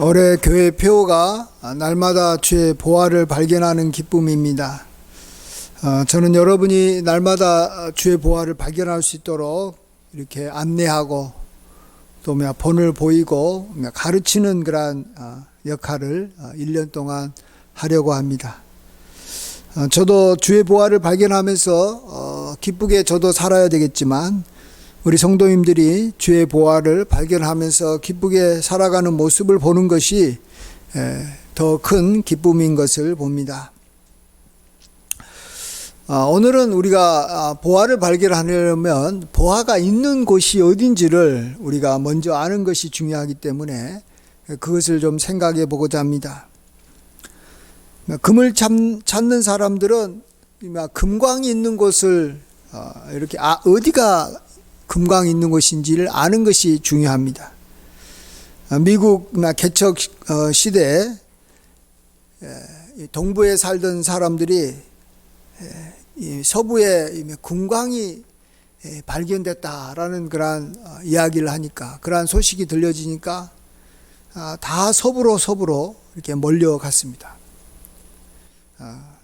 올해 교회 표가 날마다 주의 보화를 발견하는 기쁨입니다. 저는 여러분이 날마다 주의 보화를 발견할 수 있도록 이렇게 안내하고 또 본을 보이고 가르치는 그러한 역할을 1년 동안 하려고 합니다. 저도 주의 보화를 발견하면서 기쁘게 저도 살아야 되겠지만 우리 성도님들이 주의 보화를 발견하면서 기쁘게 살아가는 모습을 보는 것이 더 큰 기쁨인 것을 봅니다. 오늘은 우리가 보화를 발견하려면 보화가 있는 곳이 어딘지를 우리가 먼저 아는 것이 중요하기 때문에 그것을 좀 생각해 보고자 합니다. 금을 찾는 사람들은 금광이 있는 곳을 이렇게 어디가 금광이 있는 곳인지를 아는 것이 중요합니다. 미국 개척 시대에 동부에 살던 사람들이 서부에 금광이 발견됐다라는 그러한 이야기를 하니까, 그러한 소식이 들려지니까 다 서부로 이렇게 몰려갔습니다.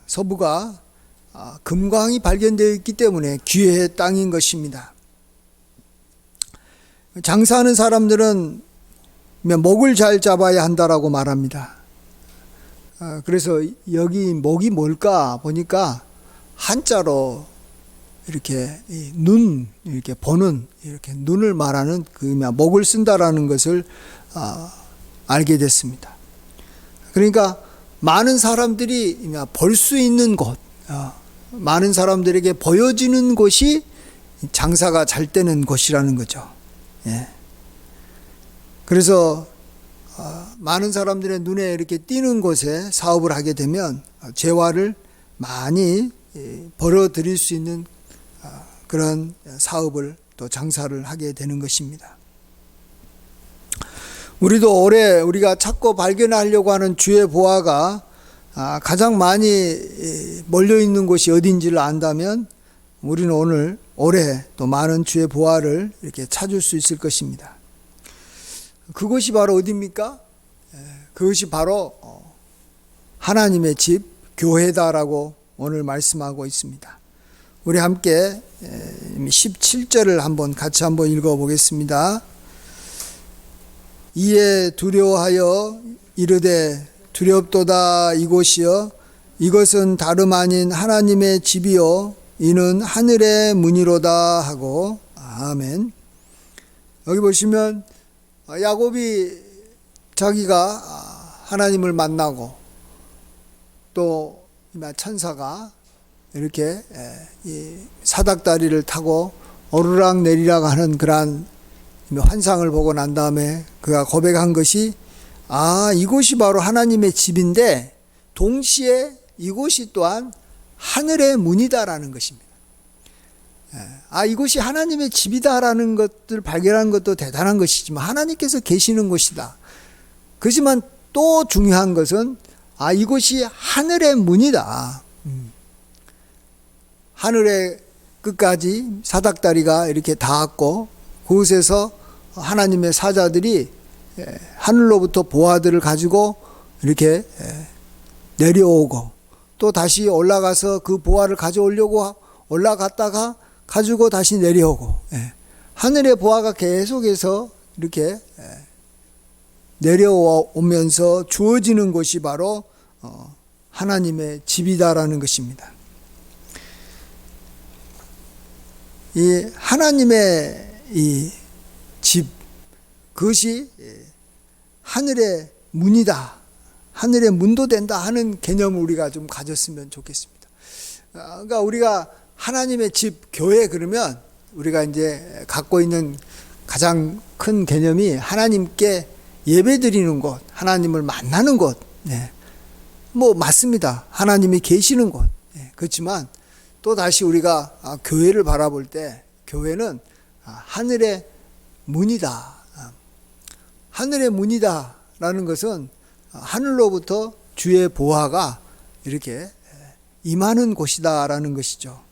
서부가 금광이 발견되어 있기 때문에 기회의 땅인 것입니다. 장사하는 사람들은 목을 잘 잡아야 한다라고 말합니다. 그래서 여기 목이 뭘까 보니까 한자로 이렇게 이렇게 보는, 이렇게 눈을 말하는 그 목을 쓴다라는 것을 알게 됐습니다. 그러니까 많은 사람들이 볼 수 있는 곳, 많은 사람들에게 보여지는 곳이 장사가 잘 되는 곳이라는 거죠. 예. 그래서 많은 사람들의 눈에 이렇게 띄는 곳에 사업을 하게 되면 재화를 많이 벌어들일 수 있는 그런 사업을 또 장사를 하게 되는 것입니다. 우리도 올해 우리가 찾고 발견하려고 하는 주의 보화가 가장 많이 몰려있는 곳이 어딘지를 안다면 우리는 올해 또 많은 주의 보화를 이렇게 찾을 수 있을 것입니다. 그것이 바로 어디입니까? 그것이 바로 하나님의 집, 교회다라고 오늘 말씀하고 있습니다. 우리 함께 17절을 같이 한번 읽어보겠습니다. 이에 두려워하여 이르되 두렵도다 이곳이여, 이것은 다름 아닌 하나님의 집이요 이는 하늘의 문이로다 하고. 아멘. 여기 보시면 야곱이 자기가 하나님을 만나고 또 천사가 이렇게 사닥다리를 타고 오르락 내리락 하는 그러한 환상을 보고 난 다음에 그가 고백한 것이 이곳이 바로 하나님의 집인데 동시에 이곳이 또한 하늘의 문이다라는 것입니다. 이곳이 하나님의 집이다라는 것을 발견한 것도 대단한 것이지만 하나님께서 계시는 곳이다. 그렇지만 또 중요한 것은 이곳이 하늘의 문이다. 하늘의 끝까지 사닥다리가 이렇게 닿았고 그곳에서 하나님의 사자들이 하늘로부터 보화들을 가지고 이렇게 내려오고 또 다시 올라가서 그 보화를 가져오려고 올라갔다가 가지고 다시 내려오고, 하늘의 보화가 계속해서 이렇게 내려오면서 주어지는 곳이 바로 하나님의 집이다라는 것입니다. 이 하나님의 이 집, 그것이 하늘의 문이다, 하늘의 문도 된다 하는 개념을 우리가 좀 가졌으면 좋겠습니다. 그러니까 우리가 하나님의 집, 교회 그러면 우리가 이제 갖고 있는 가장 큰 개념이 하나님께 예배드리는 곳, 하나님을 만나는 곳. 맞습니다. 하나님이 계시는 곳. 그렇지만 또 다시 우리가 교회를 바라볼 때 교회는 하늘의 문이다. 하늘의 문이다라는 것은 하늘로부터 주의 보화가 이렇게 임하는 곳이다라는 것이죠.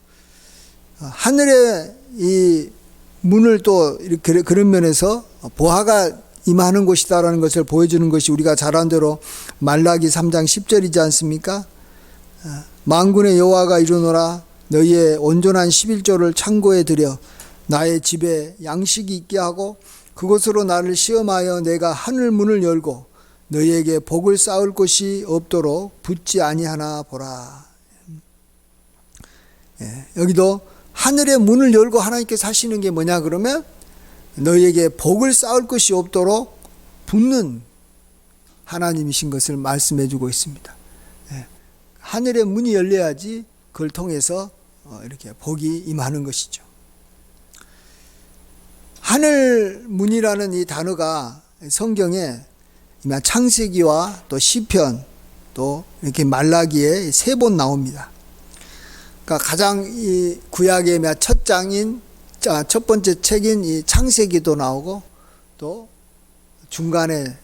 하늘의 이 문을 또 이렇게 그런 면에서 보화가 임하는 곳이다라는 것을 보여주는 것이 우리가 잘 아는 대로 말라기 3장 10절이지 않습니까? 만군의 여호와가 이르노라 너희의 온전한 11조를 창고에 들여 나의 집에 양식이 있게 하고 그곳으로 나를 시험하여 내가 하늘 문을 열고 너희에게 복을 쌓을 곳이 없도록 붙지 아니하나 보라. 여기도 하늘의 문을 열고 하나님께서 하시는 게 뭐냐 그러면 너희에게 복을 쌓을 것이 없도록 붙는 하나님이신 것을 말씀해 주고 있습니다. 하늘의 문이 열려야지 그걸 통해서 이렇게 복이 임하는 것이죠. 하늘 문이라는 이 단어가 성경에 창세기와 또 시편 또 이렇게 말라기에 3번 나옵니다. 그러니까 가장 이 구약의 첫 장인 첫 번째 책인 이 창세기도 나오고 또 중간에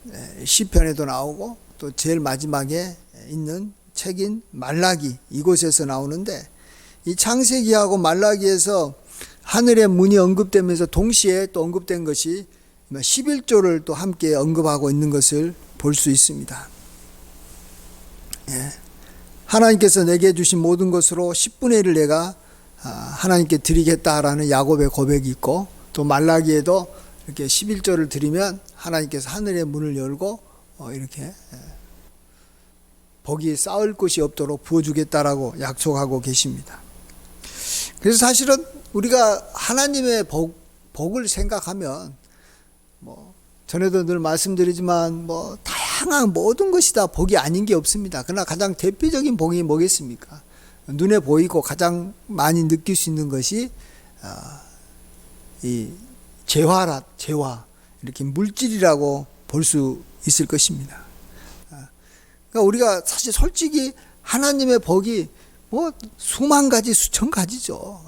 시편에도 나오고 또 제일 마지막에 있는 책인 말라기 이곳에서 나오는데 이 창세기하고 말라기에서 하늘의 문이 언급되면서 동시에 또 언급된 것이 11조를 또 함께 언급하고 있는 것을 볼 수 있습니다. 하나님께서 내게 주신 모든 것으로 10분의 1을 내가 하나님께 드리겠다라는 야곱의 고백이 있고 또 말라기에도 이렇게 11조를 드리면 하나님께서 하늘의 문을 열고 이렇게 복이 쌓을 곳이 없도록 부어주겠다라고 약속하고 계십니다. 그래서 사실은 우리가 하나님의 복을 생각하면 전에도 늘 말씀드리지만 다양한 모든 것이 다 복이 아닌 게 없습니다. 그러나 가장 대표적인 복이 뭐겠습니까? 눈에 보이고 가장 많이 느낄 수 있는 것이 이 재화 이렇게 물질이라고 볼 수 있을 것입니다. 그러니까 우리가 사실 솔직히 하나님의 복이 수만 가지 수천 가지죠.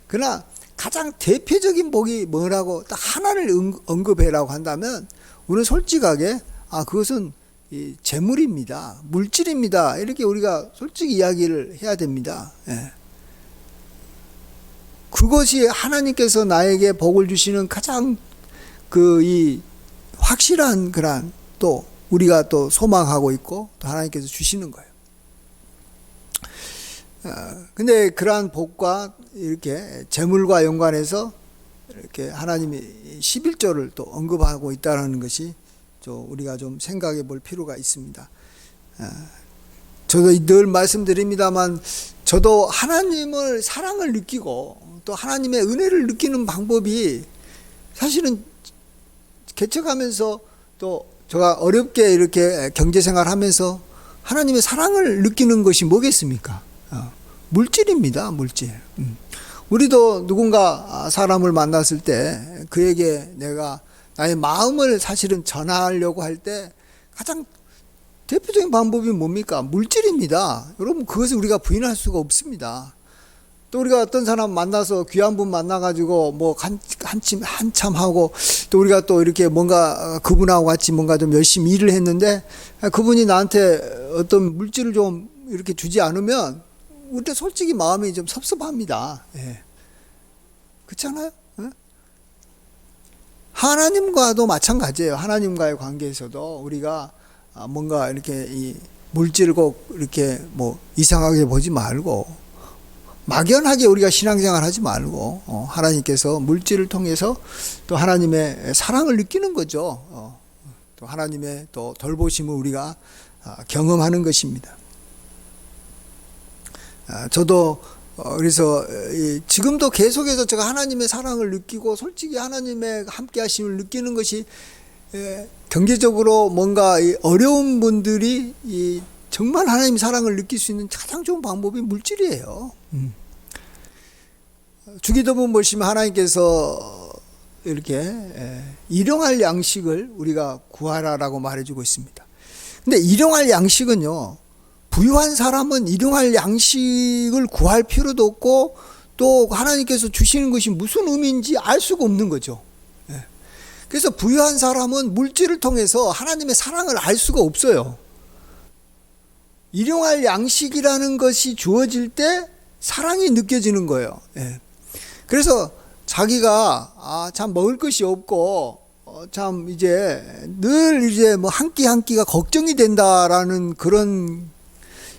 그러나 가장 대표적인 복이 뭐라고 딱 하나를 언급해라고 한다면 우리는 솔직하게 그것은 이 재물입니다. 물질입니다. 이렇게 우리가 솔직히 이야기를 해야 됩니다. 그것이 하나님께서 나에게 복을 주시는 가장 이 확실한 그런 또 우리가 또 소망하고 있고 또 하나님께서 주시는 거예요. 근데 그러한 복과 이렇게 재물과 연관해서 이렇게 하나님이 11조를 또 언급하고 있다는 것이 우리가 좀 생각해 볼 필요가 있습니다. 저도 늘 말씀드립니다만 저도 하나님을 사랑을 느끼고 또 하나님의 은혜를 느끼는 방법이 사실은 개척하면서 또 제가 어렵게 이렇게 경제생활 하면서 하나님의 사랑을 느끼는 것이 뭐겠습니까? 물질입니다. 물질. 우리도 누군가 사람을 만났을 때 그에게 내가 나의 마음을 사실은 전하려고 할 때 가장 대표적인 방법이 뭡니까? 물질입니다. 여러분 그것을 우리가 부인할 수가 없습니다. 또 우리가 어떤 사람 만나서 귀한 분 만나가지고 한참 하고 또 우리가 또 이렇게 뭔가 그분하고 같이 뭔가 좀 열심히 일을 했는데 그분이 나한테 어떤 물질을 좀 이렇게 주지 않으면 우리 솔직히 마음이 좀 섭섭합니다. 그렇잖아요? 하나님과도 마찬가지예요. 하나님과의 관계에서도 우리가 뭔가 이렇게 이 물질을 꼭 이렇게 이상하게 보지 말고 막연하게 우리가 신앙생활 하지 말고 하나님께서 물질을 통해서 또 하나님의 사랑을 느끼는 거죠. 또 하나님의 또 돌보심을 우리가 경험하는 것입니다. 저도 그래서 지금도 계속해서 제가 하나님의 사랑을 느끼고 솔직히 하나님의 함께 하심을 느끼는 것이 경제적으로 뭔가 어려운 분들이 정말 하나님의 사랑을 느낄 수 있는 가장 좋은 방법이 물질이에요. 주기도문 보시면 하나님께서 이렇게 일용할 양식을 우리가 구하라라고 말해주고 있습니다. 근데 일용할 양식은요, 부유한 사람은 일용할 양식을 구할 필요도 없고 또 하나님께서 주시는 것이 무슨 의미인지 알 수가 없는 거죠. 그래서 부유한 사람은 물질을 통해서 하나님의 사랑을 알 수가 없어요. 일용할 양식이라는 것이 주어질 때 사랑이 느껴지는 거예요. 그래서 자기가 참 먹을 것이 없고 참 이제 늘 이제 뭐 한 끼 한 끼가 걱정이 된다라는 그런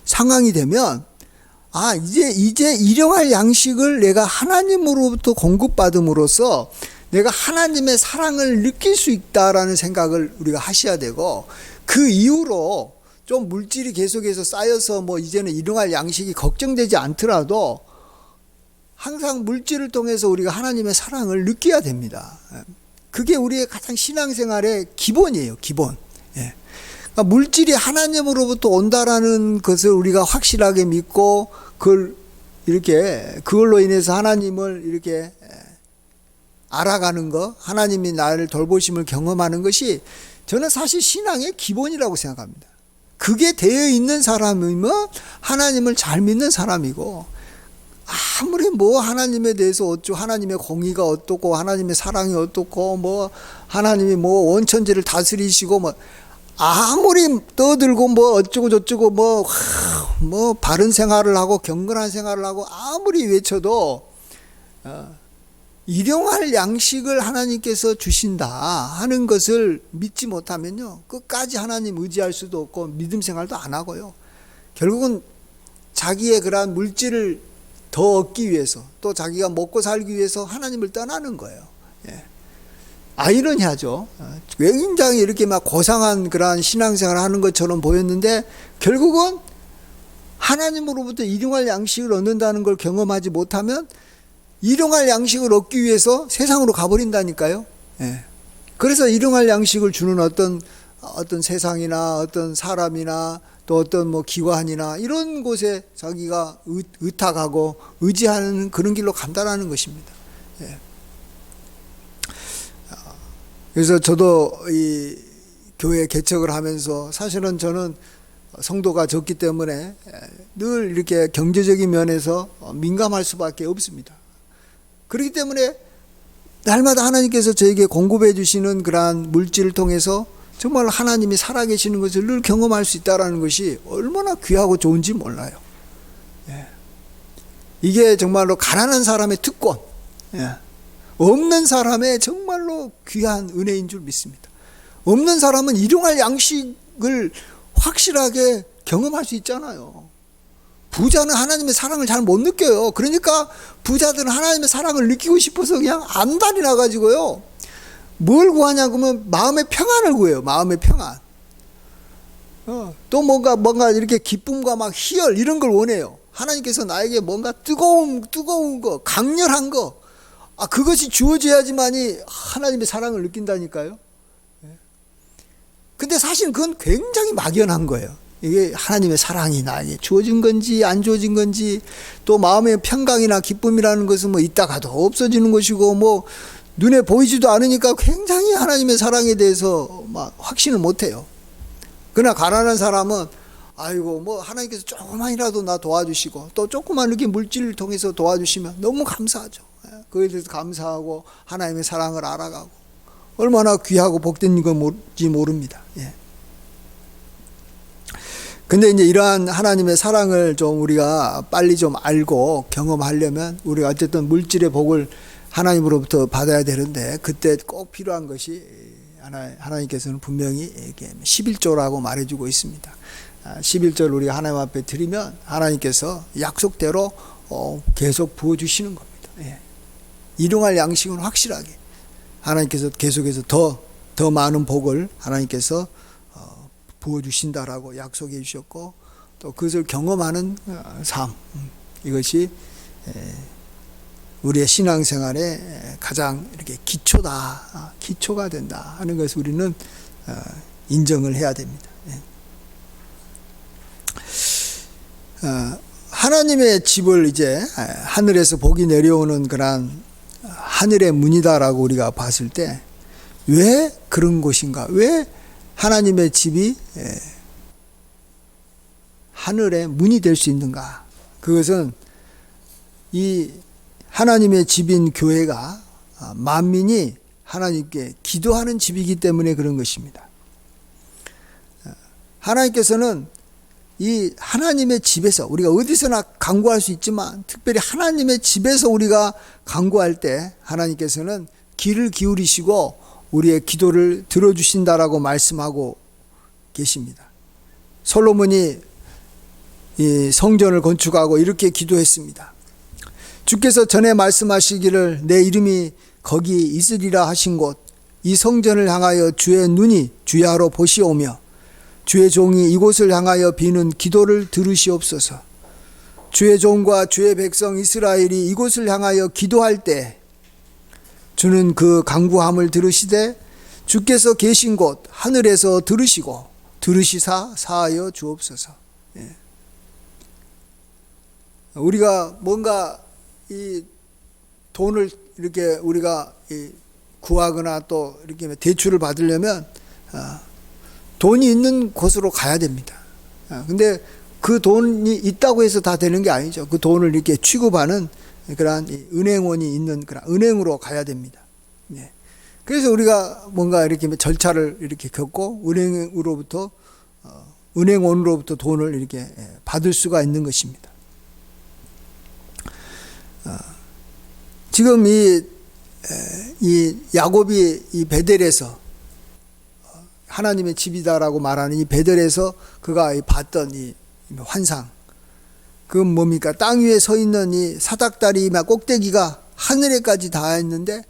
상황이 되면 이제 일용할 양식을 내가 하나님으로부터 공급받음으로써 내가 하나님의 사랑을 느낄 수 있다라는 생각을 우리가 하셔야 되고, 그 이후로 좀 물질이 계속해서 쌓여서 뭐 이제는 일용할 양식이 걱정되지 않더라도 항상 물질을 통해서 우리가 하나님의 사랑을 느껴야 됩니다. 그게 우리의 가장 신앙생활의 기본이에요. 기본. 그러니까 물질이 하나님으로부터 온다라는 것을 우리가 확실하게 믿고 그걸로 인해서 하나님을 이렇게 알아가는 것, 하나님이 나를 돌보심을 경험하는 것이 저는 사실 신앙의 기본이라고 생각합니다. 그게 되어 있는 사람이면 하나님을 잘 믿는 사람이고, 아무리 뭐 하나님에 대해서 어쩌고, 하나님의 공의가 어떻고, 하나님의 사랑이 어떻고, 뭐 하나님이 뭐 원천지를 다스리시고, 뭐 아무리 떠들고 뭐 어쩌고 저쩌고 뭐 바른 생활을 하고 경건한 생활을 하고 아무리 외쳐도 일용할 양식을 하나님께서 주신다 하는 것을 믿지 못하면요, 끝까지 하나님 의지할 수도 없고 믿음 생활도 안 하고요, 결국은 자기의 그러한 물질을 더 얻기 위해서, 또 자기가 먹고 살기 위해서 하나님을 떠나는 거예요. 아이러니하죠. 굉장히 이렇게 막 고상한 그러한 신앙생활을 하는 것처럼 보였는데, 결국은 하나님으로부터 일용할 양식을 얻는다는 걸 경험하지 못하면 일용할 양식을 얻기 위해서 세상으로 가버린다니까요. 그래서 일용할 양식을 주는 어떤 세상이나 어떤 사람이나 또 어떤 뭐 기관이나 이런 곳에 자기가 의탁하고 의지하는 그런 길로 간다라는 것입니다. 그래서 저도 이 교회 개척을 하면서 사실은 저는 성도가 적기 때문에 늘 이렇게 경제적인 면에서 민감할 수밖에 없습니다. 그렇기 때문에 날마다 하나님께서 저에게 공급해 주시는 그러한 물질을 통해서 정말 하나님이 살아계시는 것을 늘 경험할 수 있다는 것이 얼마나 귀하고 좋은지 몰라요. 이게 정말로 가난한 사람의 특권, 없는 사람의 정말로 귀한 은혜인 줄 믿습니다. 없는 사람은 일용할 양식을 확실하게 경험할 수 있잖아요. 부자는 하나님의 사랑을 잘 못 느껴요. 그러니까 부자들은 하나님의 사랑을 느끼고 싶어서 그냥 안달이 나가지고요, 뭘 구하냐고 하면 마음의 평안을 구해요. 마음의 평안. 또 뭔가 이렇게 기쁨과 막 희열 이런 걸 원해요. 하나님께서 나에게 뭔가 뜨거운 거, 강렬한 거, 그것이 주어져야지만이 하나님의 사랑을 느낀다니까요. 근데 사실 그건 굉장히 막연한 거예요. 이게 하나님의 사랑이 나에게 주어진 건지 안 주어진 건지, 또 마음의 평강이나 기쁨이라는 것은 뭐 있다가도 없어지는 것이고, 뭐 눈에 보이지도 않으니까 굉장히 하나님의 사랑에 대해서 막 확신을 못 해요. 그러나 가난한 사람은 아이고 뭐 하나님께서 조금만이라도 나 도와주시고, 또 조그만 이렇게 물질을 통해서 도와주시면 너무 감사하죠. 그에 대해서 감사하고 하나님의 사랑을 알아가고 얼마나 귀하고 복된 건지 모릅니다. 근데 이제 이러한 하나님의 사랑을 좀 우리가 빨리 좀 알고 경험하려면 우리가 어쨌든 물질의 복을 하나님으로부터 받아야 되는데, 그때 꼭 필요한 것이 하나님께서는 분명히 이렇게 11조라고 말해주고 있습니다. 11조를 우리가 하나님 앞에 드리면 하나님께서 약속대로 계속 부어주시는 겁니다. 일용할 양식은 확실하게 하나님께서 계속해서 더 많은 복을 하나님께서 부어주신다라고 약속해 주셨고, 또 그것을 경험하는 삶, 이것이 우리의 신앙생활의 가장 이렇게 기초가 된다 하는 것을 우리는 인정을 해야 됩니다. 하나님의 집을 이제 하늘에서 복이 내려오는 그런 하늘의 문이다라고 우리가 봤을 때, 왜 그런 곳인가? 왜 하나님의 집이 하늘의 문이 될 수 있는가? 그것은 이 하나님의 집인 교회가 만민이 하나님께 기도하는 집이기 때문에 그런 것입니다. 하나님께서는 이 하나님의 집에서, 우리가 어디서나 간구할 수 있지만 특별히 하나님의 집에서 우리가 간구할 때 하나님께서는 귀를 기울이시고 우리의 기도를 들어주신다라고 말씀하고 계십니다. 솔로몬이 이 성전을 건축하고 이렇게 기도했습니다. 주께서 전에 말씀하시기를 내 이름이 거기 있으리라 하신 곳 이 성전을 향하여 주의 눈이 주야로 보시오며 주의 종이 이곳을 향하여 비는 기도를 들으시옵소서. 주의 종과 주의 백성 이스라엘이 이곳을 향하여 기도할 때 주는 그 간구함을 들으시되 주께서 계신 곳 하늘에서 들으시고 들으시사 사하여 주옵소서. 예. 우리가 뭔가 이 돈을 이렇게 우리가 구하거나 또 이렇게 대출을 받으려면 돈이 있는 곳으로 가야 됩니다. 근데 그 돈이 있다고 해서 다 되는 게 아니죠. 그 돈을 이렇게 취급하는 그러한 은행원이 있는 그런 은행으로 가야 됩니다. 예. 그래서 우리가 뭔가 이렇게 절차를 이렇게 겪고 은행원으로부터 돈을 이렇게 받을 수가 있는 것입니다. 지금 이 야곱이 이 베델에서 하나님의 집이다라고 말하는 이 베델에서 그가 봤던 이 환상, 그건 뭡니까? 땅 위에 서 있는 이 사닥다리 꼭대기가 하늘에까지 닿았는데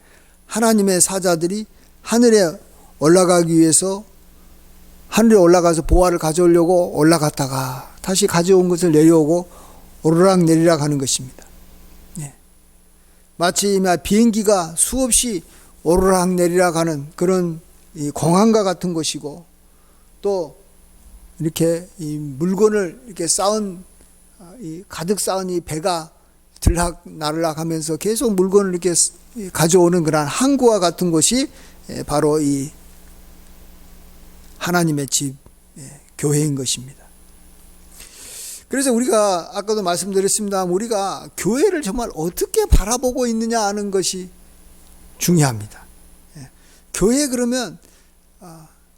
하나님의 사자들이 하늘에 올라가기 위해서 하늘에 올라가서 보화를 가져오려고 올라갔다가 다시 가져온 것을 내려오고 오르락 내리락 하는 것입니다. 마치 비행기가 수없이 오르락 내리락 하는 그런 이 공항과 같은 것이고, 또 이렇게 이 물건을 이렇게 가득 쌓은 이 배가 들락 나르락 하면서 계속 물건을 이렇게 가져오는 그런 항구와 같은 곳이 바로 이 하나님의 집, 교회인 것입니다. 그래서 우리가 아까도 말씀드렸습니다. 우리가 교회를 정말 어떻게 바라보고 있느냐 하는 것이 중요합니다. 교회 그러면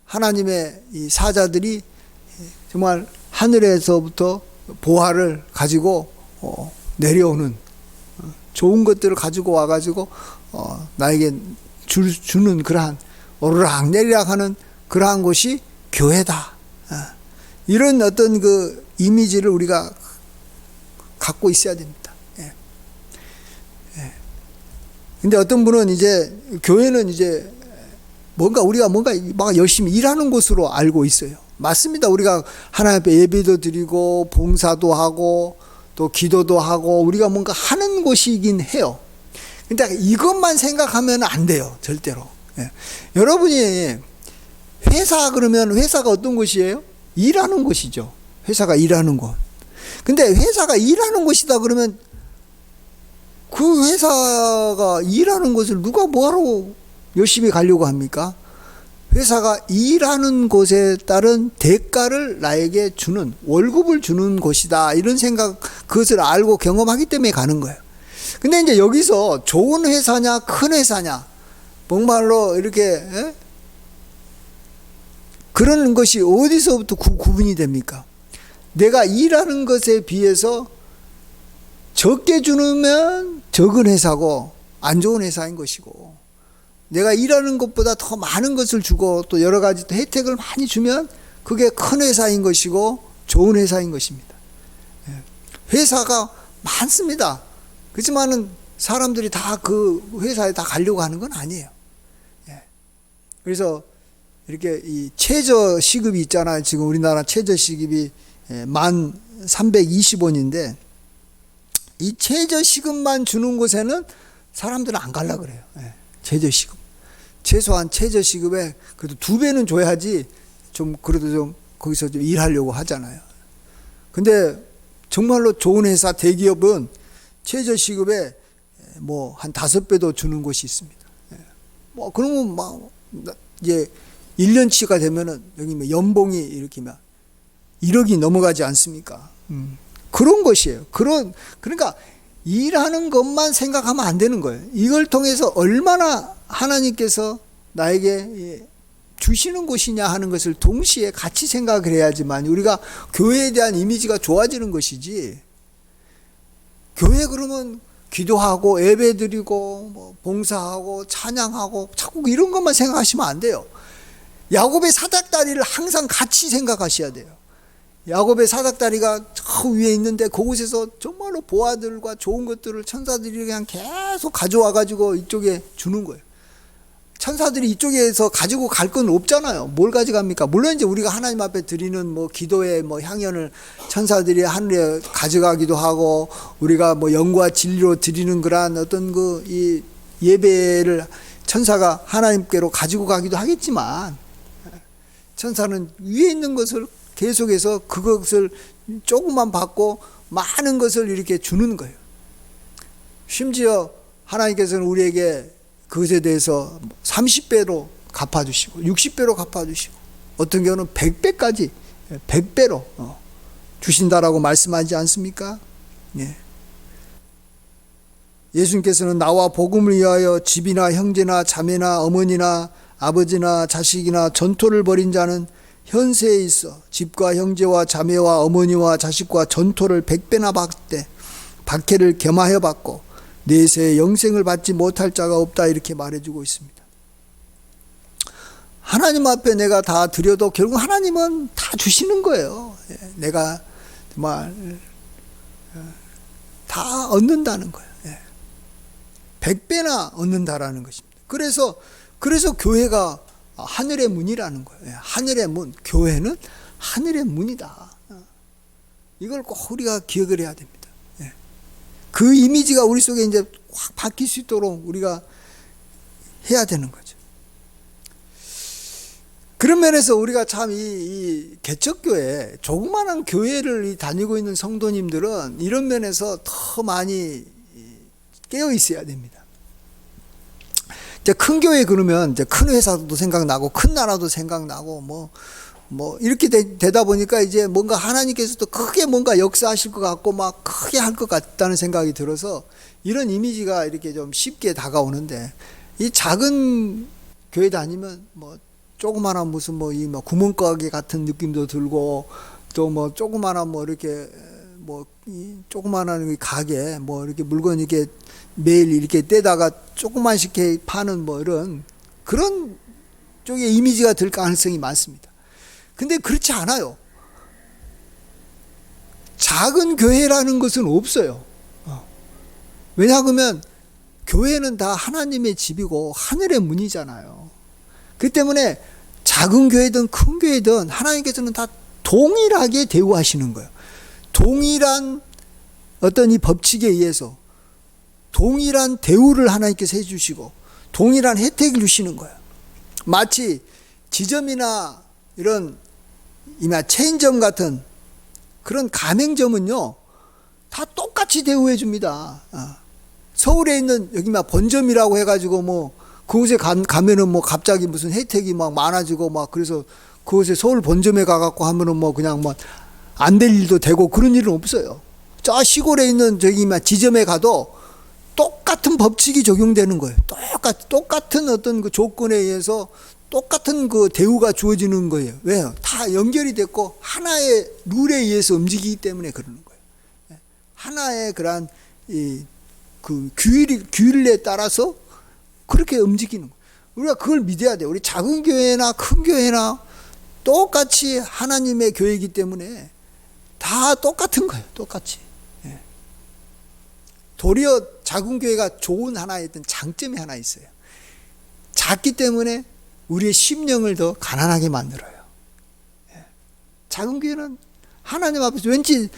하나님의 이 사자들이 정말 하늘에서부터 보화를 가지고 내려오는 좋은 것들을 가지고 와가지고 나에게 주는 그러한 오르락 내리락 하는 그러한 곳이 교회다. 이런 어떤 그 이미지를 우리가 갖고 있어야 됩니다. 근데 어떤 분은 이제 교회는 이제 우리가 막 열심히 일하는 곳으로 알고 있어요. 맞습니다. 우리가 하나님 앞에 예배도 드리고 봉사도 하고 또 기도도 하고 우리가 뭔가 하는 곳이긴 해요. 근데 이것만 생각하면 안 돼요. 절대로. 여러분이 회사 그러면 회사가 어떤 곳이에요? 일하는 곳이죠. 회사가 일하는 곳. 근데 회사가 일하는 곳이다 그러면 그 회사가 일하는 곳을 누가 뭐하러 열심히 가려고 합니까? 회사가 일하는 곳에 따른 대가를 나에게 주는, 월급을 주는 곳이다. 이런 생각, 그것을 알고 경험하기 때문에 가는 거예요. 근데 이제 여기서 좋은 회사냐, 큰 회사냐, 정말로 이렇게, 그런 것이 어디서부터 구분이 됩니까? 내가 일하는 것에 비해서 적게 주면 적은 회사고 안 좋은 회사인 것이고, 내가 일하는 것보다 더 많은 것을 주고 또 여러 가지 혜택을 많이 주면 그게 큰 회사인 것이고 좋은 회사인 것입니다. 회사가 많습니다. 그렇지만은 사람들이 다 그 회사에 다 가려고 하는 건 아니에요. 그래서 이렇게 이 최저 시급이 있잖아요. 지금 우리나라 최저 시급이 1320원인데 이 최저 시급만 주는 곳에는 사람들은 안 가려고 그래요. 최저 시급. 최소한 최저 시급에 그래도 2배는 줘야지 좀 그래도 좀 거기서 좀 일하려고 하잖아요. 근데 정말로 좋은 회사 대기업은 최저 시급에 뭐 한 5배도 주는 곳이 있습니다. 뭐 그러면 막 이제 1년치가 되면은 여기 뭐 연봉이 이렇게 막 1억이 넘어가지 않습니까? 그런 것이에요. 그러니까 일하는 것만 생각하면 안 되는 거예요. 이걸 통해서 얼마나 하나님께서 나에게 주시는 것이냐 하는 것을 동시에 같이 생각을 해야지만 우리가 교회에 대한 이미지가 좋아지는 것이지. 교회 그러면 기도하고 예배드리고 뭐 봉사하고 찬양하고 자꾸 이런 것만 생각하시면 안 돼요. 야곱의 사닥다리를 항상 같이 생각하셔야 돼요. 야곱의 사닥다리가 저 위에 있는데 그곳에서 정말로 보화들과 좋은 것들을 천사들이 그냥 계속 가져와 가지고 이쪽에 주는 거예요. 천사들이 이쪽에서 가지고 갈 건 없잖아요. 뭘 가져갑니까? 물론 이제 우리가 하나님 앞에 드리는 뭐 기도의 뭐 향연을 천사들이 하늘에 가져가기도 하고, 우리가 뭐 영과 진리로 드리는 그러한 어떤 그 이 예배를 천사가 하나님께로 가지고 가기도 하겠지만, 천사는 위에 있는 것을 계속해서 그것을 조금만 받고 많은 것을 이렇게 주는 거예요. 심지어 하나님께서는 우리에게 그것에 대해서 30배로 갚아주시고 60배로 갚아주시고 어떤 경우는 100배까지 100배로 주신다라고 말씀하지 않습니까? 예. 예수님께서는 나와 복음을 위하여 집이나 형제나 자매나 어머니나 아버지나 자식이나 전토를 벌인 자는 현세에 있어 집과 형제와 자매와 어머니와 자식과 전토를 100배나 받되 박해를 겸하여 받고 내세에 영생을 받지 못할 자가 없다, 이렇게 말해주고 있습니다. 하나님 앞에 내가 다 드려도 결국 하나님은 다 주시는 거예요. 내가 정말 다 얻는다는 거예요. 100배나 얻는다라는 것입니다. 그래서 교회가 하늘의 문이라는 거예요. 하늘의 문, 교회는 하늘의 문이다. 이걸 꼭 우리가 기억을 해야 됩니다. 그 이미지가 우리 속에 이제 확 바뀔 수 있도록 우리가 해야 되는 거죠. 그런 면에서 우리가 참 이 개척교회, 조그마한 교회를 다니고 있는 성도님들은 이런 면에서 더 많이 깨어 있어야 됩니다. 이제 큰 교회 그러면 이제 큰 회사도 생각나고 큰 나라도 생각나고 뭐 이렇게 되다 보니까 이제 뭔가 하나님께서도 크게 뭔가 역사하실 것 같고 막 크게 할 것 같다는 생각이 들어서 이런 이미지가 이렇게 좀 쉽게 다가오는데, 이 작은 교회 다니면 뭐 조그마한 무슨 뭐 구멍가게 같은 느낌도 들고, 또 뭐 조그마한 뭐 이렇게 뭐 조그마한 가게 뭐 이렇게 물건 이렇게 매일 이렇게 떼다가 조그만씩 이렇게 파는 뭐 이런 그런 쪽의 이미지가 들 가능성이 많습니다. 근데 그렇지 않아요. 작은 교회라는 것은 없어요. 왜냐하면 교회는 다 하나님의 집이고 하늘의 문이잖아요. 그 때문에 작은 교회든 큰 교회든 하나님께서는 다 동일하게 대우하시는 거예요. 동일한 어떤 이 법칙에 의해서 동일한 대우를 하나님께서 해주시고 동일한 혜택을 주시는 거예요. 마치 지점이나 이런 체인점 같은 그런 가맹점은요 다 똑같이 대우해 줍니다. 서울에 있는 여기 본점이라고 해가지고 뭐 그곳에 가면은 뭐 갑자기 무슨 혜택이 막 많아지고 막 그래서 그곳에 서울 본점에 가갖고 하면은 뭐 그냥 뭐 안 될 일도 되고 그런 일은 없어요. 저 시골에 있는 저기 지점에 가도 똑같은 법칙이 적용되는 거예요. 똑같은 어떤 그 조건에 의해서 똑같은 그 대우가 주어지는 거예요. 왜요? 다 연결이 됐고 하나의 룰에 의해서 움직이기 때문에 그러는 거예요. 하나의 그러한 그 규율에 따라서 그렇게 움직이는 거예요. 우리가 그걸 믿어야 돼요. 우리 작은 교회나 큰 교회나 똑같이 하나님의 교회이기 때문에 다 똑같은 거예요. 똑같이. 도리어 작은 교회가 좋은 하나의 어떤 장점이 하나 있어요. 작기 때문에 우리의 심령을 더 가난하게 만들어요. 작은 교회는 하나님 앞에서 왠지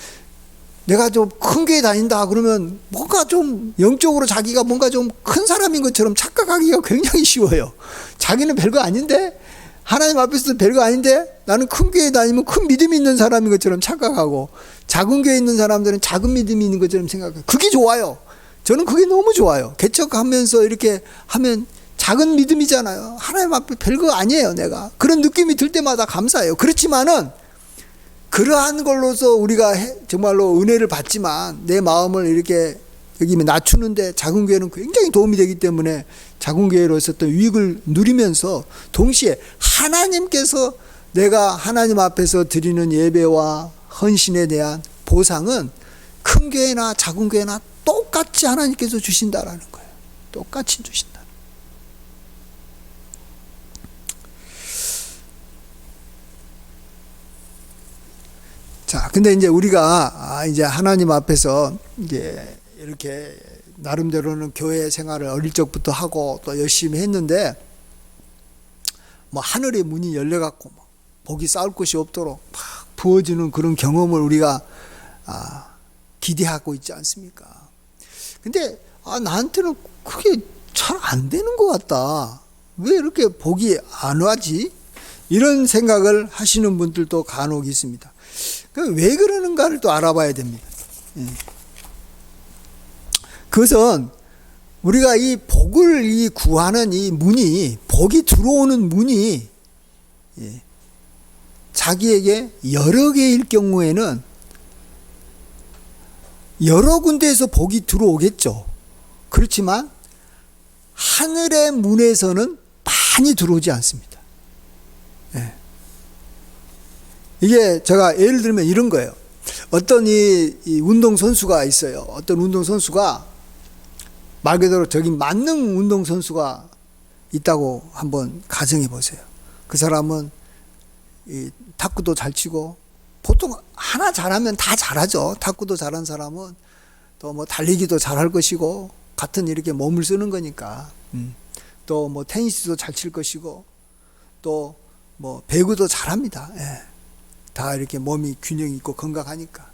내가 좀 큰 교회 다닌다 그러면 뭔가 좀 영적으로 자기가 뭔가 좀 큰 사람인 것처럼 착각하기가 굉장히 쉬워요. 자기는 별거 아닌데, 하나님 앞에서도 별거 아닌데 나는 큰 교회 다니면 큰 믿음이 있는 사람인 것처럼 착각하고, 작은 교회에 있는 사람들은 작은 믿음이 있는 것처럼 생각해요. 그게 좋아요. 저는 그게 너무 좋아요. 개척하면서 이렇게 하면 작은 믿음이잖아요. 하나님 앞에 별거 아니에요. 내가 그런 느낌이 들 때마다 감사해요. 그렇지만은 그러한 걸로서 우리가 정말로 은혜를 받지만 내 마음을 이렇게 여기 낮추는데 작은 교회는 굉장히 도움이 되기 때문에 작은 교회로서 또 유익을 누리면서 동시에 하나님께서 내가 하나님 앞에서 드리는 예배와 헌신에 대한 보상은 큰 교회나 작은 교회나 똑같이 하나님께서 주신다라는 거예요. 똑같이 주신다. 자, 근데 이제 우리가 이제 하나님 앞에서 이제 이렇게 나름대로는 교회 생활을 어릴 적부터 하고 또 열심히 했는데, 뭐 하늘의 문이 열려갖고 뭐 복이 쌓을 곳이 없도록 막 부어지는 그런 경험을 우리가 기대하고 있지 않습니까? 근데 나한테는 그게 잘 안 되는 것 같다. 왜 이렇게 복이 안 와지? 이런 생각을 하시는 분들도 간혹 있습니다. 왜 그러는가를 또 알아봐야 됩니다. 그것은 우리가 이 복을 구하는 이 문이, 복이 들어오는 문이 자기에게 여러 개일 경우에는 여러 군데에서 복이 들어오겠죠. 그렇지만 하늘의 문에서는 많이 들어오지 않습니다. 이게 제가 예를 들면 이런 거예요. 어떤 이 운동선수가 있어요. 어떤 운동선수가 말 그대로 저기 만능 운동선수가 있다고 한번 가정해 보세요. 그 사람은 이 탁구도 잘 치고, 보통 하나 잘하면 다 잘하죠. 탁구도 잘한 사람은 또 뭐 달리기도 잘할 것이고, 같은 이렇게 몸을 쓰는 거니까. 또 뭐 테니스도 잘 칠 것이고, 또 뭐 배구도 잘합니다. 예. 다 이렇게 몸이 균형이 있고 건강하니까.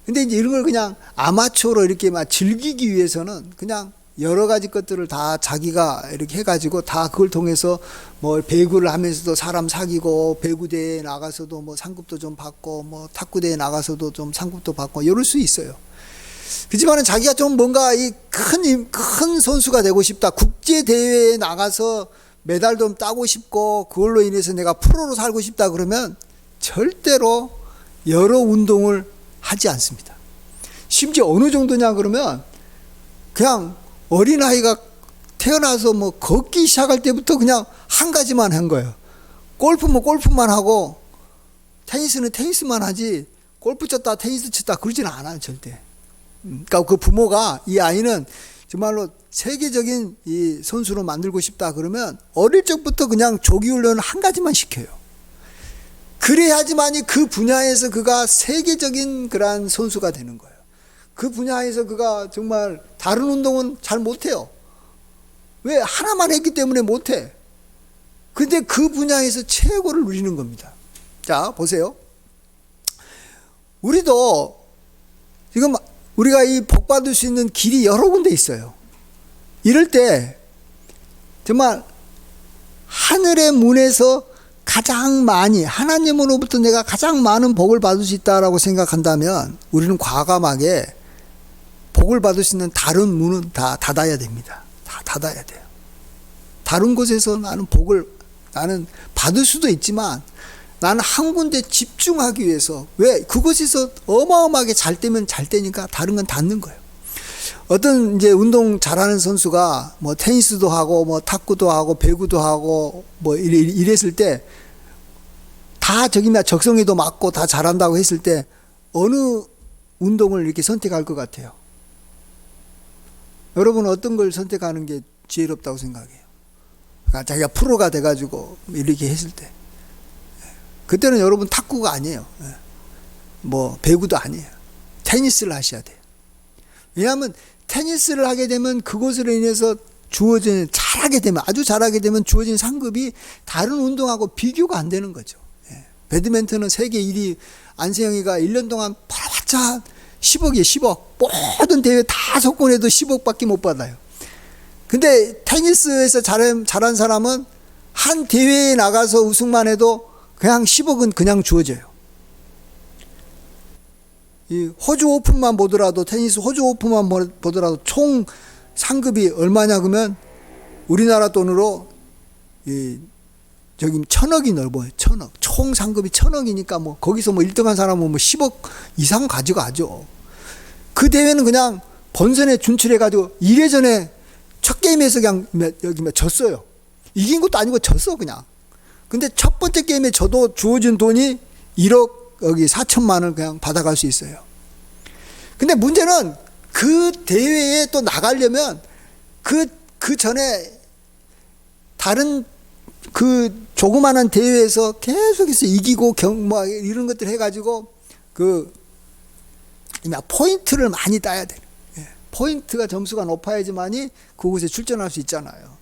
근데 이제 이런 걸 그냥 아마추어로 이렇게 막 즐기기 위해서는 그냥 여러 가지 것들을 다 자기가 이렇게 해가지고 다 그걸 통해서 뭐 배구를 하면서도 사람 사귀고, 배구대회에 나가서도 뭐 상급도 좀 받고, 뭐 탁구대회에 나가서도 좀 상급도 받고, 이럴 수 있어요. 그렇지만은 자기가 좀 뭔가 이 큰 선수가 되고 싶다, 국제대회에 나가서 메달 좀 따고 싶고, 그걸로 인해서 내가 프로로 살고 싶다 그러면 절대로 여러 운동을 하지 않습니다. 심지어 어느 정도냐 그러면 그냥 어린아이가 태어나서 뭐 걷기 시작할 때부터 그냥 한 가지만 한 거예요. 골프면 골프만 하고, 테니스는 테니스만 하지, 골프 쳤다 테니스 쳤다 그러지는 않아요, 절대. 그러니까 그 부모가 이 아이는 정말로 세계적인 이 선수로 만들고 싶다 그러면 어릴 적부터 그냥 조기 훈련을 한 가지만 시켜요. 그래야지만이 그 분야에서 그가 세계적인 그러한 선수가 되는 거예요. 그 분야에서 그가 정말 다른 운동은 잘 못해요. 왜? 하나만 했기 때문에 못해. 근데 그 분야에서 최고를 누리는 겁니다. 자, 보세요. 우리도 지금 우리가 이 복 받을 수 있는 길이 여러 군데 있어요. 이럴 때 정말 하늘의 문에서 가장 많이, 하나님으로부터 내가 가장 많은 복을 받을 수 있다라고 생각한다면 우리는 과감하게 복을 받을 수 있는 다른 문은 다 닫아야 됩니다. 다 닫아야 돼요. 다른 곳에서 나는 복을 받을 수도 있지만 나는 한 군데 집중하기 위해서, 왜? 그곳에서 어마어마하게 잘 되면 잘 되니까 다른 건 닫는 거예요. 어떤 이제 운동 잘하는 선수가 뭐 테니스도 하고 뭐 탁구도 하고 배구도 하고 뭐 이랬을 때 다 저기면 적성에도 맞고 다 잘한다고 했을 때 어느 운동을 이렇게 선택할 것 같아요? 여러분은 어떤 걸 선택하는 게 지혜롭다고 생각해요? 그러니까 자기가 프로가 돼가지고 이렇게 했을 때, 그때는 여러분 탁구가 아니에요. 뭐 배구도 아니에요. 테니스를 하셔야 돼요. 왜냐하면 테니스를 하게 되면 그것으로 인해서 주어지는, 잘하게 되면, 아주 잘하게 되면 주어진 상급이 다른 운동하고 비교가 안 되는 거죠. 배드민턴은 세계 1위 안세영이가 1년 동안 벌어봤자 10억이에요. 10억. 모든 대회 다 석권해도 10억밖에 못 받아요. 근데 테니스에서 잘한 사람은 한 대회에 나가서 우승만 해도 그냥 10억은 그냥 주어져요. 이 호주 오픈만 보더라도, 테니스 호주 오픈만 보더라도 총 상급이 얼마냐 그러면 우리나라 돈으로 저기 1,000억이 넓어요. 1,000억. 총 상급이 1,000억이니까 뭐 거기서 뭐 1등한 사람은 뭐 10억 이상 가져가죠. 그 대회는 그냥 본선에 진출해가지고 1회전에 첫 게임에서 그냥 여기 졌어요. 이긴 것도 아니고 졌어 그냥. 근데 첫 번째 게임에 져도 주어진 돈이 1억 여기 4천만 원을 그냥 받아갈 수 있어요. 근데 문제는 그 대회에 또 나가려면 그 전에 다른 그 조그마한 대회에서 계속해서 이기고 뭐 이런 것들 해가지고 포인트를 많이 따야 돼요. 포인트가 점수가 높아야지만이 그곳에 출전할 수 있잖아요.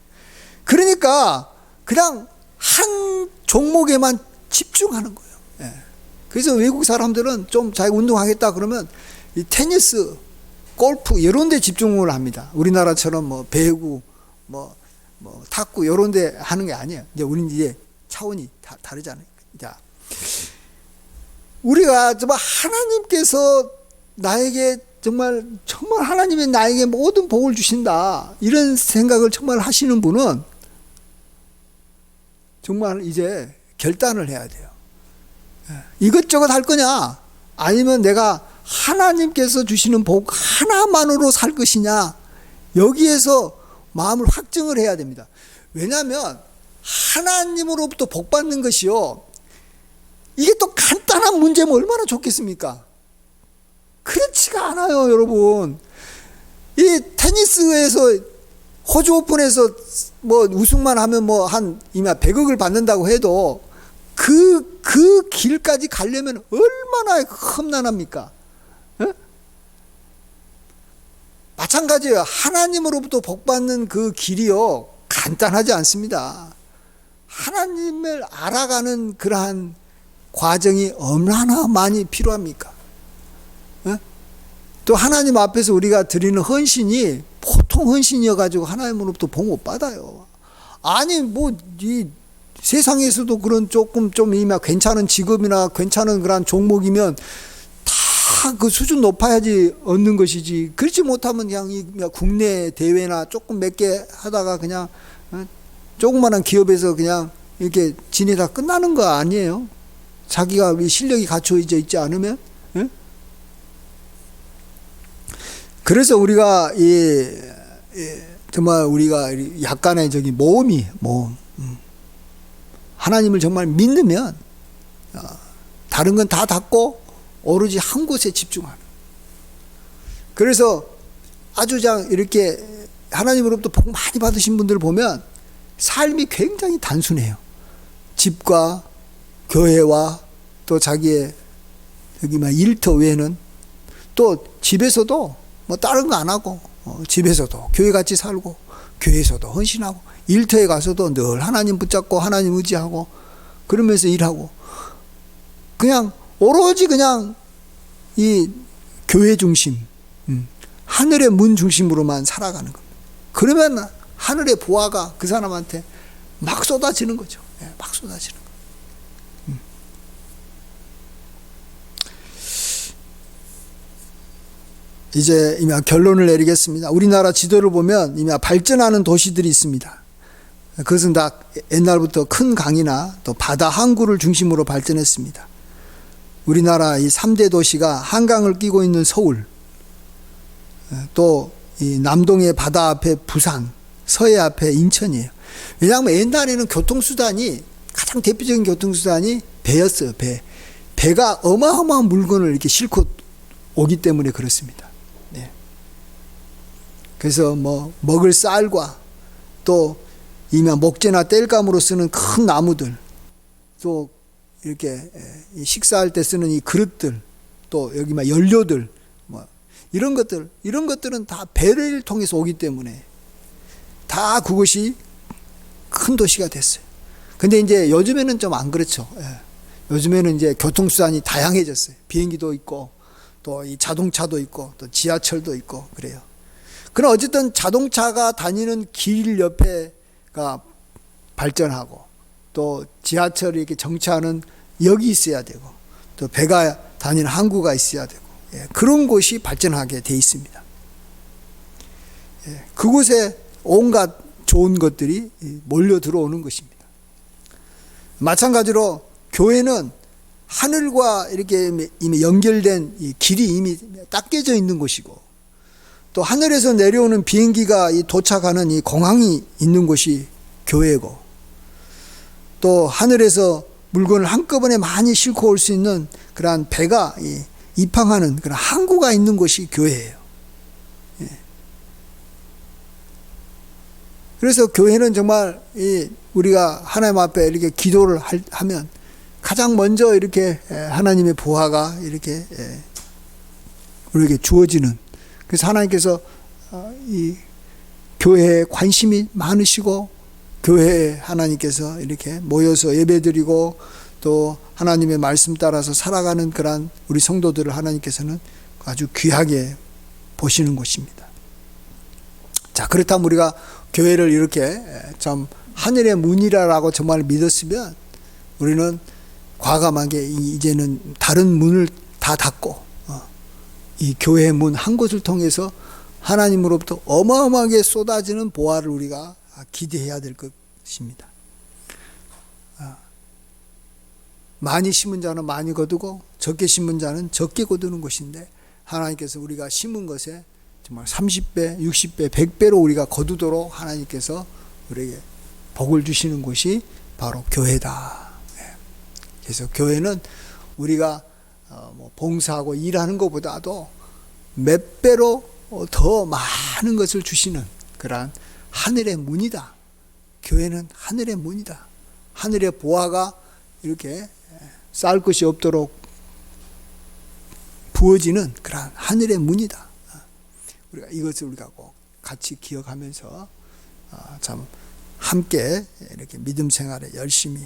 그러니까 그냥 한 종목에만 집중하는 거예요. 그래서 외국 사람들은 좀 자기 운동하겠다 그러면 이 테니스, 골프 이런 데 집중을 합니다. 우리나라처럼 뭐 배구, 뭐 탁구 이런 데 하는 게 아니에요. 이제 우리는 이제 차원이 다르잖아요. 자, 우리가 정말 하나님께서 나에게 정말 하나님이 나에게 모든 복을 주신다 이런 생각을 정말 하시는 분은 정말 이제 결단을 해야 돼요. 이것저것 할 거냐 아니면 내가 하나님께서 주시는 복 하나만으로 살 것이냐 여기에서 마음을 확정을 해야 됩니다. 왜냐하면 하나님으로부터 복 받는 것이요, 이게 또 간단한 문제면 얼마나 좋겠습니까? 그렇지가 않아요, 여러분. 이 테니스에서 호주 오픈에서 뭐 우승만 하면 뭐 한 100억을 받는다고 해도 그 길까지 가려면 얼마나 험난합니까? 마찬가지예요. 하나님으로부터 복 받는 그 길이요, 간단하지 않습니다. 하나님을 알아가는 그러한 과정이 얼마나 많이 필요합니까? 또 하나님 앞에서 우리가 드리는 헌신이 보통 헌신이어가지고 하나님으로부터 복 못 받아요. 아니 뭐 이 세상에서도 그런 조금 좀 괜찮은 직업이나 괜찮은 그런 종목이면 다 그 수준 높아야지 얻는 것이지, 그렇지 못하면 그냥 이 국내 대회나 조금 몇 개 하다가 그냥 조그마한 기업에서 그냥 이렇게 지내다 끝나는 거 아니에요? 자기가 실력이 갖춰져 있지 않으면. 그래서 우리가 정말 우리가 약간의 모험, 하나님을 정말 믿으면 다른 건 다 닫고 오로지 한 곳에 집중하는. 그래서 아주 이렇게 하나님으로부터 복 많이 받으신 분들을 보면 삶이 굉장히 단순해요. 집과 교회와 또 자기의 일터 외에는 또 집에서도 뭐 다른 거 안 하고 집에서도 교회같이 살고 교회에서도 헌신하고 일터에 가서도 늘 하나님 붙잡고 하나님 의지하고 그러면서 일하고 그냥 오로지 그냥 이 교회 중심, 하늘의 문 중심으로만 살아가는 겁니다. 그러면 하늘의 보화가 그 사람한테 막 쏟아지는 거죠. 막 쏟아지는 거예요. 이제 이미 결론을 내리겠습니다. 우리나라 지도를 보면 이미 발전하는 도시들이 있습니다. 그것은 다 옛날부터 큰 강이나 또 바다 항구를 중심으로 발전했습니다. 우리나라 이 3대 도시가 한강을 끼고 있는 서울, 또 이 남동의 바다 앞에 부산, 서해 앞에 인천이에요. 왜냐하면 옛날에는 교통수단이, 가장 대표적인 교통수단이 배였어요. 배가 어마어마한 물건을 이렇게 싣고 오기 때문에 그렇습니다. 그래서 뭐 먹을 쌀과 또 목재나 땔감으로 쓰는 큰 나무들, 또 이렇게 식사할 때 쓰는 이 그릇들, 또 여기 연료들, 뭐 이런 것들은 다 배를 통해서 오기 때문에 다 그것이 큰 도시가 됐어요. 근데 이제 요즘에는 좀 안 그렇죠. 요즘에는 이제 교통수단이 다양해졌어요. 비행기도 있고 또 이 자동차도 있고 또 지하철도 있고 그래요. 그럼 어쨌든 자동차가 다니는 길 옆에가 발전하고 또 지하철이 이렇게 정차하는 역이 있어야 되고 또 배가 다니는 항구가 있어야 되고, 그런 곳이 발전하게 돼 있습니다. 그곳에 온갖 좋은 것들이 몰려 들어오는 것입니다. 마찬가지로 교회는 하늘과 이렇게 이미 연결된 이 길이 이미 딱 깨져 있는 곳이고, 또 하늘에서 내려오는 비행기가 도착하는 이 공항이 있는 곳이 교회고, 또 하늘에서 물건을 한꺼번에 많이 싣고 올 수 있는 그러한 배가 입항하는 그런 항구가 있는 곳이 교회예요. 예. 그래서 교회는 정말 우리가 하나님 앞에 이렇게 기도를 하면 가장 먼저 이렇게 하나님의 보화가 이렇게 우리에게 주어지는, 그래서 하나님께서 이 교회에 관심이 많으시고 교회에 하나님께서 이렇게 모여서 예배드리고 또 하나님의 말씀 따라서 살아가는 그런 우리 성도들을 하나님께서는 아주 귀하게 보시는 곳입니다. 자, 그렇다면 우리가 교회를 이렇게 참 하늘의 문이라고 정말 믿었으면 우리는 과감하게 이제는 다른 문을 다 닫고 이 교회의 문 한 곳을 통해서 하나님으로부터 어마어마하게 쏟아지는 보화를 우리가 기대해야 될 것입니다. 많이 심은 자는 많이 거두고 적게 심은 자는 적게 거두는 것인데, 하나님께서 우리가 심은 것에 정말 30배, 60배, 100배로 우리가 거두도록 하나님께서 우리에게 복을 주시는 곳이 바로 교회다. 그래서 교회는 우리가 봉사하고 일하는 것보다도 몇 배로 더 많은 것을 주시는 그러한 하늘의 문이다. 교회는 하늘의 문이다. 하늘의 보화가 이렇게 쌓을 것이 없도록 부어지는 그러한 하늘의 문이다. 우리가 이것을 우리가 꼭 같이 기억하면서 참 함께 이렇게 믿음 생활에 열심히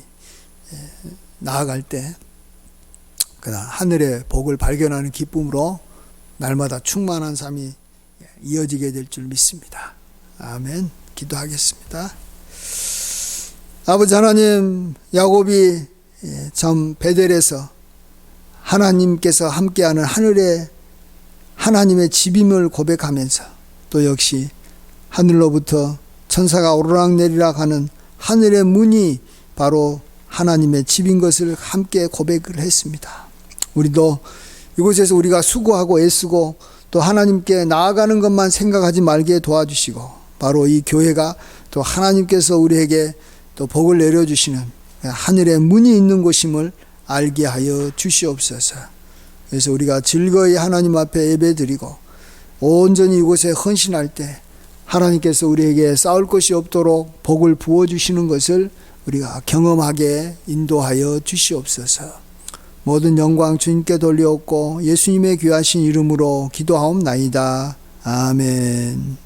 나아갈 때 그러나 하늘의 복을 발견하는 기쁨으로 날마다 충만한 삶이 이어지게 될 줄 믿습니다. 아멘. 기도하겠습니다. 아버지 하나님, 야곱이 참 베델에서 하나님께서 함께하는 하늘의 하나님의 집임을 고백하면서 또 역시 하늘로부터 천사가 오르락내리락 하는 하늘의 문이 바로 하나님의 집인 것을 함께 고백을 했습니다. 우리도 이곳에서 우리가 수고하고 애쓰고 또 하나님께 나아가는 것만 생각하지 말게 도와주시고, 바로 이 교회가 또 하나님께서 우리에게 또 복을 내려주시는 하늘의 문이 있는 곳임을 알게 하여 주시옵소서. 그래서 우리가 즐거이 하나님 앞에 예배드리고 온전히 이곳에 헌신할 때 하나님께서 우리에게 싸울 것이 없도록 복을 부어주시는 것을 우리가 경험하게 인도하여 주시옵소서. 모든 영광 주님께 돌려옵고 예수님의 귀하신 이름으로 기도하옵나이다. 아멘.